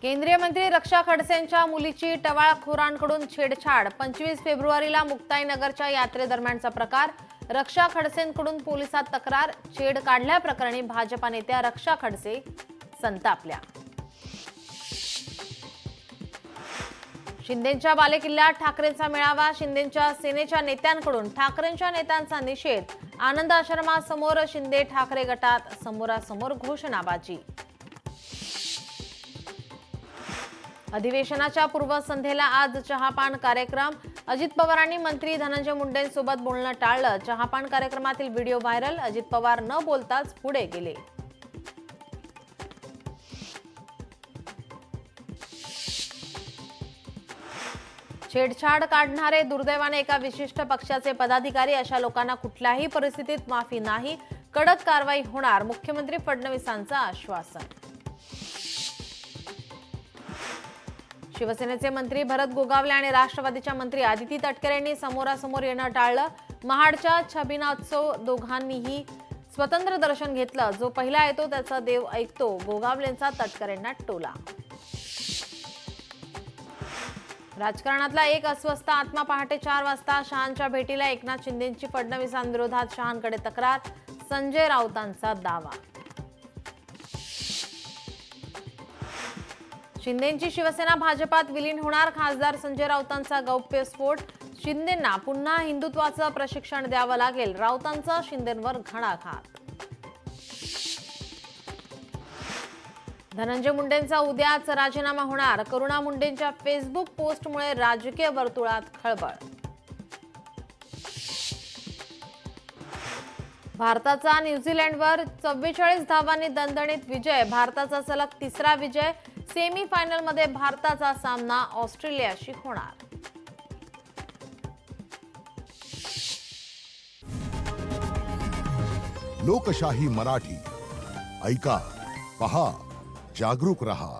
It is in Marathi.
केंद्रीय मंत्री रक्षा खडसेंच्या मुलीची टवाळखोरांकडून छेडछाड। 25 फेब्रुवारीला मुक्ताईनगरच्या यात्रेदरम्यानचा प्रकार। रक्षा खडसेंकडून पोलिसात तक्रार। छेड काढल्याप्रकरणी भाजपा नेत्या रक्षा खडसे संतापल्या। शिंदेंच्या बालेकिल्ल्यात ठाकरेंचा मेळावा। शिंदेंच्या सेनेच्या नेत्यांकडून ठाकरेंच्या नेत्यांचा निषेध। आनंद आश्रमासमोर शिंदे ठाकरे गटात समोरासमोर घोषणाबाजी। अधिवेशनाच्या पूर्वसंध्येला आज चहापान कार्यक्रम। अजित पवारांनी मंत्री धनंजय मुंडेंसोबत बोलणं टाळलं। चहापान कार्यक्रमातील व्हिडिओ व्हायरल। अजित पवार न बोलताच पुढे गेले। छेडछाड काढणारे दुर्दैवाने एका विशिष्ट पक्षाचे पदाधिकारी। अशा लोकांना कुठल्याही परिस्थितीत माफी नाही, कडक कारवाई होणार। मुख्यमंत्री फडणवीसांचं आश्वासन। शिवसेनेचे मंत्री भरत गोगावले आणि राष्ट्रवादीच्या मंत्री आदिती तटकरे यांनी समोरासमोर येणं टाळलं। महाडच्या छबिनात्सव दोघांनीही स्वतंत्र दर्शन घेतलं। जो पहिला येतो त्याचा देव ऐकतो, गोगावलेंचा तटकरेंना टोला। राजकारणातला एक अस्वस्थ आत्मा। पहाटे 4 वाजता शहांच्या भेटीला एकनाथ शिंदेंची फडणवीसांविरोधात शहांकडे तक्रार। संजय राऊतांचा दावा। शिंदेंची शिवसेना भाजपात विलीन होणार। खासदार संजय राऊतांचा गौप्यस्फोट। शिंदेंना पुन्हा हिंदुत्वाचं प्रशिक्षण द्यावं लागेल। राऊतांचा शिंदेंवर घणाघात। धनंजय मुंडेंचा उद्याच राजीनामा होणार। करुणा मुंडेंच्या फेसबुक पोस्टमुळे राजकीय वर्तुळात खळबळ। भारताचा न्यूझीलंडवर 44 धावांनी दणदणीत विजय। भारताचा सलग तिसरा विजय। सेमीफायनलमध्ये भारताचा सामना ऑस्ट्रेलियाशी होणार। लोकशाही मराठी ऐका, पहा, जागरूक रहा।